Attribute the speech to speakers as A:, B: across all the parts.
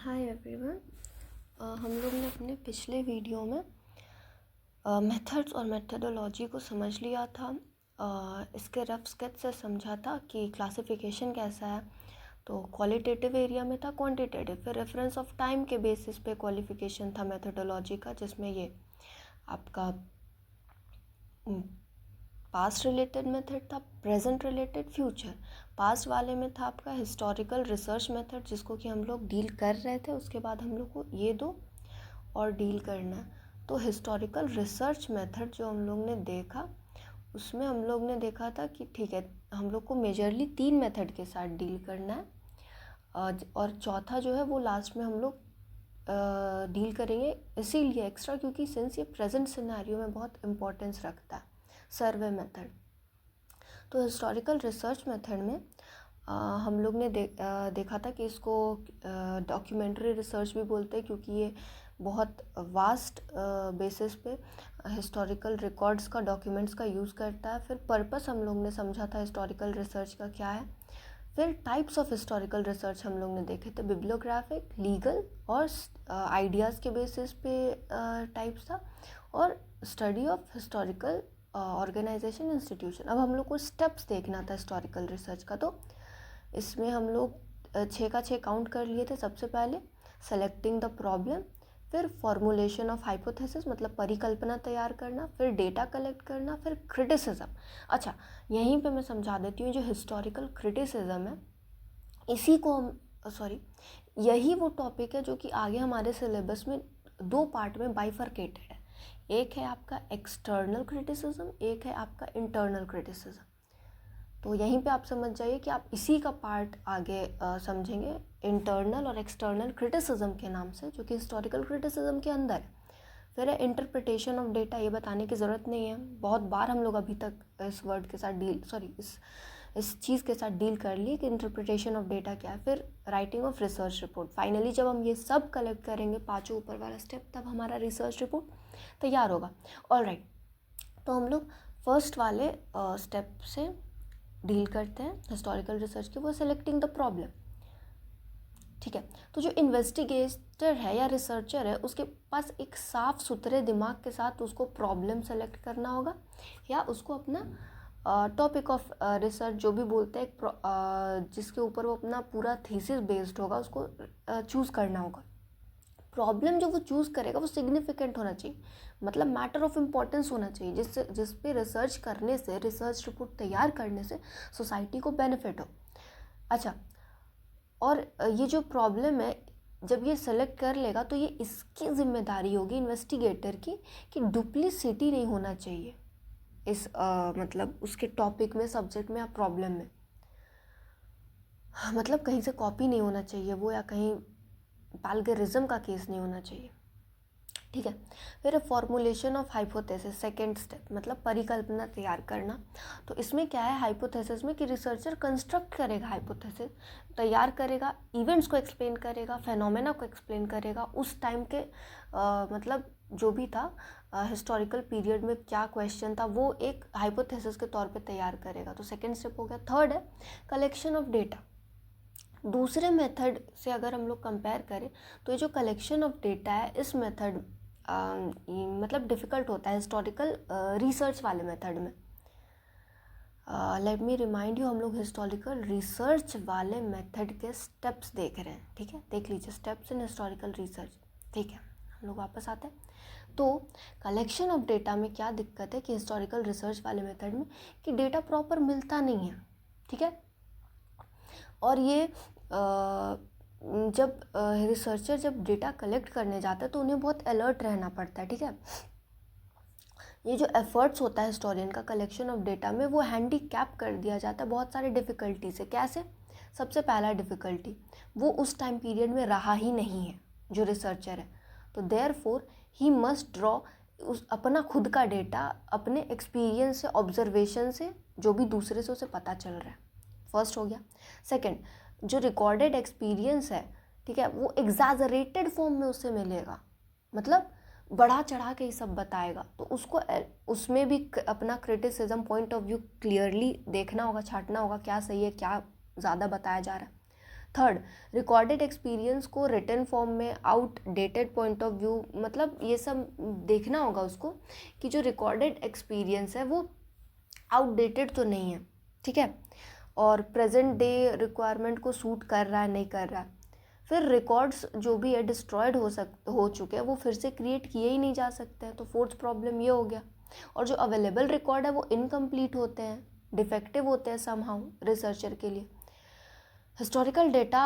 A: Hi everyone. हम लोग ने अपने पिछले वीडियो में मेथड्स और मेथडोलॉजी को समझ लिया था। इसके रफ स्केच से समझा था कि क्लासिफिकेशन कैसा है। तो क्वालिटेटिव एरिया में था, क्वांटिटेटिव, फिर रेफरेंस ऑफ टाइम के बेसिस पे क्वालिफिकेशन था मेथडोलॉजी का, जिसमें ये आपका पास्ट रिलेटेड मेथड था, प्रेजेंट रिलेटेड, फ्यूचर। पास्ट वाले में था आपका हिस्टोरिकल रिसर्च मेथड, जिसको कि हम लोग डील कर रहे थे। उसके बाद हम लोग को ये दो और डील करना है। तो हिस्टोरिकल रिसर्च मेथड जो हम लोग ने देखा, उसमें हम लोग ने देखा था कि ठीक है, हम लोग को मेजरली 3 मेथड के साथ डील करना है, और चौथा जो है वो लास्ट में हम लोग डील करेंगे, इसीलिए एक्स्ट्रा, क्योंकि सिंस ये प्रेजेंट सिनेरियो में बहुत इम्पोर्टेंस रखता है, सर्वे मेथड। तो हिस्टोरिकल रिसर्च मेथड में हम लोग ने देखा था कि इसको डॉक्यूमेंट्री रिसर्च भी बोलते हैं, क्योंकि ये बहुत वास्ट बेसिस पे हिस्टोरिकल रिकॉर्ड्स का, डॉक्यूमेंट्स का यूज़ करता है। फिर पर्पस हम लोग ने समझा था हिस्टोरिकल रिसर्च का क्या है। फिर टाइप्स ऑफ हिस्टोरिकल रिसर्च हम लोग ने देखे थे, बिब्लियोग्राफिक, लीगल और आइडियाज़ के बेसिस पे टाइप्स था, और study of historical organization, institution. अब हम लोग को स्टेप्स देखना था हिस्टोरिकल रिसर्च का, तो इसमें हम लोग 6 का 6 काउंट कर लिए थे। सबसे पहले सेलेक्टिंग द प्रॉब्लम, फिर फॉर्मुलेशन ऑफ हाइपोथेसिस मतलब परिकल्पना तैयार करना, फिर डेटा कलेक्ट करना, फिर क्रिटिसिज्म। अच्छा, यहीं पे मैं समझा देती हूँ, जो हिस्टोरिकल क्रिटिसिज्म है, इसी को हम यही वो टॉपिक है जो कि आगे हमारे सिलेबस में 2 पार्ट में बाइफरकेटेड है। एक है आपका एक्सटर्नल क्रिटिसिज्म, एक है आपका इंटरनल क्रिटिसिज्म। तो यहीं पे आप समझ जाइए कि आप इसी का पार्ट आगे समझेंगे, इंटरनल और एक्सटर्नल क्रिटिसिज्म के नाम से, जो कि हिस्टोरिकल क्रिटिसिज्म के अंदर है। फिर है इंटरप्रिटेशन ऑफ डेटा, ये बताने की ज़रूरत नहीं है, बहुत बार हम लोग अभी तक इस वर्ड के साथ इस चीज़ के साथ डील कर लिए कि इंटरप्रिटेशन ऑफ डेटा क्या है। फिर writing of research report. Finally जब हम ये सब कलेक्ट करेंगे, 5 ऊपर वाला स्टेप, तब हमारा रिसर्च रिपोर्ट तैयार होगा। ऑलराइट, तो हम लोग फर्स्ट वाले स्टेप से डील करते हैं हिस्टोरिकल रिसर्च के, वो सेलेक्टिंग द प्रॉब्लम। ठीक है, तो जो इन्वेस्टिगेटर है या रिसर्चर है, उसके पास एक साफ सुथरे दिमाग के साथ उसको प्रॉब्लम सेलेक्ट करना होगा, या उसको अपना टॉपिक ऑफ रिसर्च जो भी बोलते हैं, जिसके ऊपर वो अपना पूरा थीसिस बेस्ड होगा, उसको चूज़ करना होगा। प्रॉब्लम जो वो चूज़ करेगा वो सिग्निफिकेंट होना चाहिए, मतलब मैटर ऑफ इम्पोर्टेंस होना चाहिए, जिस पे रिसर्च करने से, रिसर्च रिपोर्ट तैयार करने से सोसाइटी को बेनिफिट हो। अच्छा, और ये जो प्रॉब्लम है, जब ये सेलेक्ट कर लेगा तो ये इसकी जिम्मेदारी होगी इन्वेस्टिगेटर की, कि डुप्लीसिटी नहीं होना चाहिए इस मतलब उसके टॉपिक में, सब्जेक्ट में या प्रॉब्लम में। मतलब कहीं से कॉपी नहीं होना चाहिए वो, या कहीं प्लैगियरिज्म का केस नहीं होना चाहिए। ठीक है, फिर formulation of hypothesis, second step, मतलब परिकल्पना तैयार करना। तो इसमें क्या है, हाइपोथेसिस में कि रिसर्चर कंस्ट्रक्ट करेगा, हाइपोथेसिस तैयार करेगा, इवेंट्स को एक्सप्लेन करेगा, फेनोमेना को एक्सप्लेन करेगा, उस टाइम के मतलब जो भी था हिस्टोरिकल पीरियड में क्या क्वेश्चन था, वो एक हाइपोथेसिस के तौर पे तैयार करेगा। तो सेकेंड स्टेप हो गया। थर्ड है कलेक्शन ऑफ डेटा। दूसरे मेथड से अगर हम लोग कंपेयर करें, तो ये जो कलेक्शन ऑफ डेटा है, इस मेथड मतलब डिफ़िकल्ट होता है हिस्टोरिकल रिसर्च वाले मेथड में। लेट मी रिमाइंड यू, हम लोग हिस्टोरिकल रिसर्च वाले मेथड के स्टेप्स देख रहे हैं। ठीक है, देख लीजिए स्टेप्स इन हिस्टोरिकल रिसर्च। ठीक है, हम लोग वापस आते हैं। तो कलेक्शन ऑफ डेटा में क्या दिक्कत है कि हिस्टोरिकल रिसर्च वाले मेथड में कि डेटा प्रॉपर मिलता नहीं है। ठीक है, और ये जब रिसर्चर जब डेटा कलेक्ट करने जाता है तो उन्हें बहुत अलर्ट रहना पड़ता है। ठीक है, ये जो एफर्ट्स होता है हिस्टोरियन का कलेक्शन ऑफ डेटा में, वो हैंडीकैप कर दिया जाता है बहुत सारे डिफ़िकल्टी से। कैसे? सबसे पहला डिफ़िकल्टी, वो उस टाइम पीरियड में रहा ही नहीं है जो रिसर्चर है, तो देयरफॉर ही मस्ट ड्रॉ अपना खुद का डेटा, अपने एक्सपीरियंस से, ऑब्जर्वेशन से, जो भी दूसरे से उसे पता चल रहा है। फर्स्ट हो गया। सेकंड, जो रिकॉर्डेड एक्सपीरियंस है, ठीक है, वो एग्जैजरेटेड फॉर्म में उससे मिलेगा, मतलब बढ़ा चढ़ा के ये सब बताएगा, तो उसको उसमें भी अपना criticism, point of view clearly देखना होगा, छांटना होगा, क्या सही है, क्या ज़्यादा बताया जा रहा है। थर्ड, रिकॉर्डेड एक्सपीरियंस को रिटन फॉर्म में आउटडेटेड पॉइंट ऑफ व्यू, मतलब ये सब देखना होगा उसको कि जो रिकॉर्डेड एक्सपीरियंस है वो आउटडेटेड तो नहीं है, ठीक है, और प्रेजेंट डे रिक्वायरमेंट को सूट कर रहा है नहीं कर रहा है। फिर रिकॉर्ड्स जो भी है डिस्ट्रॉयड हो चुके हैं, वो फिर से क्रिएट किए ही नहीं जा सकते हैं, तो फोर्थ प्रॉब्लम ये हो गया। और जो अवेलेबल रिकॉर्ड है वो इनकम्प्लीट होते हैं, डिफेक्टिव होते हैं समहाउ रिसर्चर के लिए। हिस्टोरिकल डेटा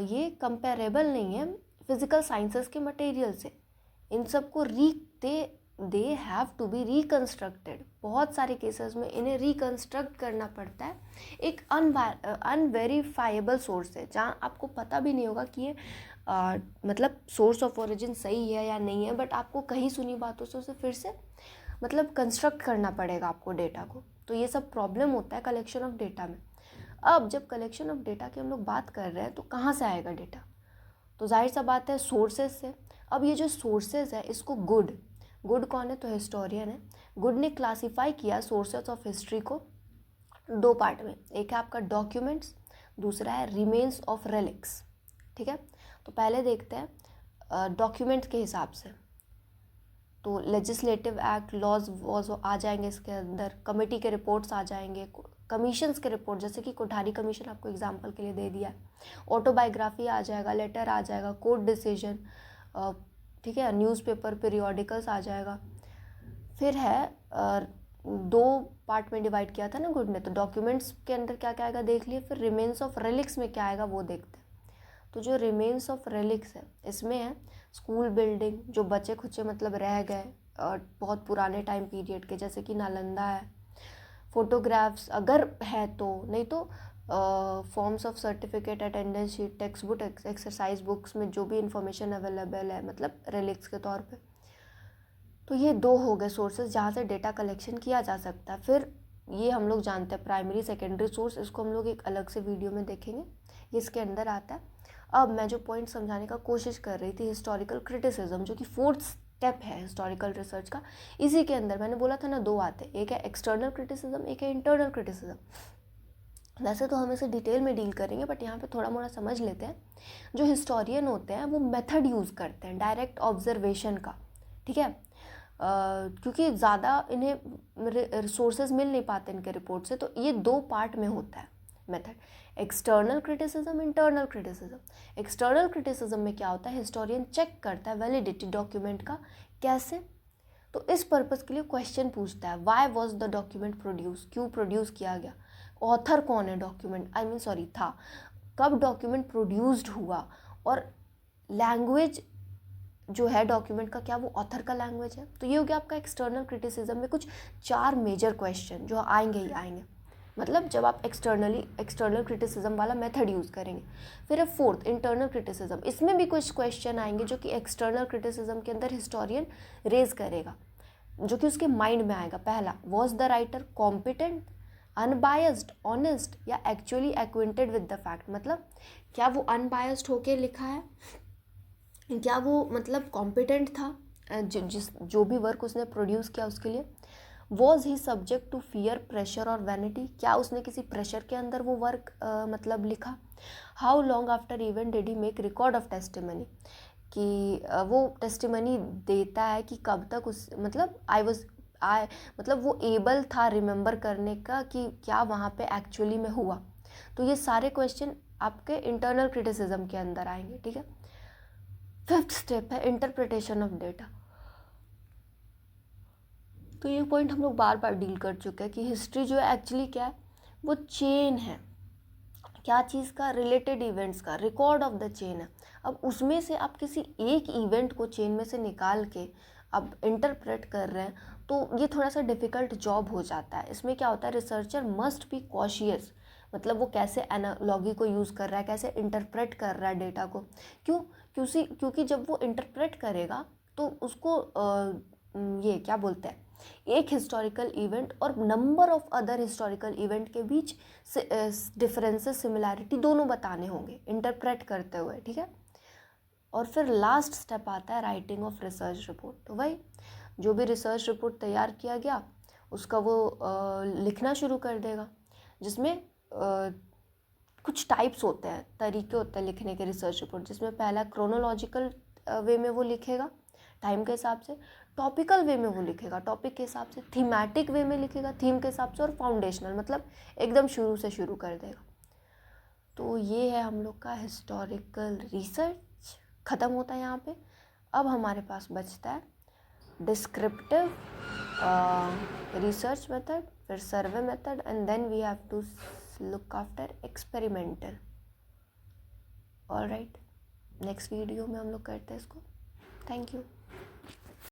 A: ये कंपेरेबल नहीं है फिजिकल साइंसेस के मटेरियल से। इन सब को they have to be reconstructed. बहुत सारे केसेस में इन्हें रिकन्स्ट्रक्ट करना पड़ता है एक अनवेरीफाइबल सोर्स से, जहाँ आपको पता भी नहीं होगा कि ये मतलब सोर्स ऑफ ओरिजिन सही है या नहीं है, बट आपको कहीं सुनी बातों से उसे फिर से मतलब कंस्ट्रक्ट करना पड़ेगा आपको डेटा को। तो ये सब प्रॉब्लम होता है कलेक्शन ऑफ डेटा में। अब जब कलेक्शन ऑफ डेटा की हम लोग बात कर रहे हैं तो कहाँ से आएगा डेटा, तो जाहिर सा बात है सोर्सेज से। अब ये जो सोर्सेज है इसको गुड कौन है, तो हिस्टोरियन है। गुड ने क्लासीफाई किया सोर्सेज ऑफ हिस्ट्री को दो पार्ट में, एक है आपका डॉक्यूमेंट्स, दूसरा है रिमेन्स ऑफ रेलिक्स, ठीक है। तो पहले देखते हैं डॉक्यूमेंट्स के हिसाब से। तो लेजिस्लेटिव एक्ट, लॉज वॉज आ जाएंगे इसके अंदर, कमेटी के रिपोर्ट्स आ जाएंगे, कमीशंस के रिपोर्ट जैसे कि कोठारी कमीशन आपको एग्जांपल के लिए दे दिया, ऑटोबायोग्राफी आ जाएगा, लेटर आ जाएगा, कोर्ट डिसीजन, ठीक है, न्यूज़पेपर, पीरियोडिकल्स आ जाएगा। फिर है दो पार्ट में डिवाइड किया था ना गुड ने, तो डॉक्यूमेंट्स के अंदर क्या क्या आएगा देख लिए। फिर रिमेन्स ऑफ रेलिक्स में क्या आएगा वो देखते हैं। तो जो रिमेन्स ऑफ रेलिक्स है इसमें है स्कूल बिल्डिंग जो बचे खुचे मतलब रह गए और बहुत पुराने टाइम पीरियड के, जैसे कि नालंदा है, फोटोग्राफ्स अगर है तो, नहीं तो forms of certificate, attendance sheet, text book, exercise books में जो भी इंफॉर्मेशन अवेलेबल है मतलब रेलिक्स के तौर पे। तो ये दो हो गए सोर्सेज जहाँ से डेटा कलेक्शन किया जा सकता है। फिर ये हम लोग जानते हैं प्राइमरी सेकेंडरी सोर्स, इसको हम लोग एक अलग से वीडियो में देखेंगे, ये इसके अंदर आता है। अब मैं जो पॉइंट समझाने का कोशिश कर रही थी हिस्टोरिकल क्रिटिसिज्म, जो कि फोर्थ स्टेप है हिस्टोरिकल रिसर्च का, इसी के अंदर मैंने बोला था ना दो आते हैं, एक है एक्सटर्नल क्रिटिसिज्म, एक है इंटरनल क्रिटिसिज्म। वैसे तो हम इसे डिटेल में डील करेंगे बट यहाँ पे थोड़ा मोड़ा समझ लेते हैं। जो हिस्टोरियन होते हैं वो मेथड यूज़ करते हैं डायरेक्ट ऑब्जर्वेशन का, ठीक है, क्योंकि ज़्यादा इन्हें रिसोर्सेज मिल नहीं पाते इनके रिपोर्ट से, तो ये दो पार्ट में होता है method, external criticism, internal criticism. External criticism में क्या होता है, हिस्टोरियन चेक करता है वैलिडिटी डॉक्यूमेंट का, कैसे, तो इस पर्पज़ के लिए क्वेश्चन पूछता है, why was the document produce, क्यों प्रोड्यूस किया गया, ऑथर कौन है डॉक्यूमेंट, था, कब डॉक्यूमेंट प्रोड्यूस्ड हुआ, और लैंग्वेज जो है डॉक्यूमेंट का क्या वो ऑथर का लैंग्वेज है। तो ये हो गया आपका एक्सटर्नल क्रिटिसिज्म में कुछ 4 मेजर क्वेश्चन जो आएंगे ही आएंगे, मतलब जब आप एक्सटर्नल क्रिटिसिज्म वाला मेथड यूज़ करेंगे। फिर है फोर्थ इंटरनल क्रिटिसिज्म, इसमें भी कुछ क्वेश्चन आएंगे जो कि एक्सटर्नल क्रिटिसिज्म के अंदर हिस्टोरियन रेज करेगा, जो कि उसके माइंड में आएगा। पहला, was the writer competent, unbiased, honest या एक्चुअली एक्विंटेड विद द फैक्ट, मतलब क्या वो अनबायस्ड होके लिखा है, क्या वो मतलब कॉम्पिटेंट था जो भी वर्क उसने प्रोड्यूस किया उसके लिए। Was he subject to fear, pressure और वैनिटी, क्या उसने किसी प्रेशर के अंदर वो वर्क मतलब लिखा। How long after event did he make record of testimony, कि वो टेस्टिमनी देता है कि कब तक उस मतलब मतलब वो एबल था रिमेंबर करने का कि क्या वहाँ पे एक्चुअली में हुआ। तो ये सारे क्वेश्चन आपके इंटरनल क्रिटिसिज्म के अंदर आएंगे, ठीक है। फिफ्थ स्टेप है इंटरप्रिटेशन ऑफ डेटा। तो ये पॉइंट हम लोग बार बार डील कर चुके हैं कि हिस्ट्री जो है एक्चुअली क्या है, वो चेन है, क्या चीज़ का, रिलेटेड इवेंट्स का, रिकॉर्ड ऑफ द चेन है। अब उसमें से आप किसी एक इवेंट को चेन में से निकाल के अब इंटरप्रेट कर रहे हैं तो ये थोड़ा सा डिफ़िकल्ट जॉब हो जाता है। इसमें क्या होता है, रिसर्चर मस्ट बी कॉशियस, मतलब वो कैसे एनालॉगी को यूज़ कर रहा है, कैसे इंटरप्रेट कर रहा है डेटा को। क्योंकि जब वो इंटरप्रेट करेगा तो उसको ये क्या बोलते हैं, एक हिस्टोरिकल इवेंट और number of other historical event के बीच डिफरेंसेस, सिमिलैरिटी दोनों बताने होंगे इंटरप्रेट करते हुए, ठीक है। और फिर लास्ट स्टेप आता है राइटिंग ऑफ रिसर्च रिपोर्ट। तो भाई जो भी रिसर्च रिपोर्ट तैयार किया गया उसका वो लिखना शुरू कर देगा, जिसमें कुछ टाइप्स होते हैं, तरीके होते हैं लिखने के रिसर्च रिपोर्ट, जिसमें पहला क्रोनोलॉजिकल वे में वो लिखेगा टाइम के हिसाब से, टॉपिकल वे में वो लिखेगा टॉपिक के हिसाब से, थीमेटिक वे में लिखेगा थीम के हिसाब से, और फाउंडेशनल मतलब एकदम शुरू से शुरू कर देगा। तो ये है हम लोग का हिस्टोरिकल रिसर्च, ख़त्म होता है यहाँ पे। अब हमारे पास बचता है डिस्क्रिप्टिव रिसर्च मेथड, फिर survey method, and then we have to look after experimental. Alright, next video में हम लोग करते हैं इसको। Thank you.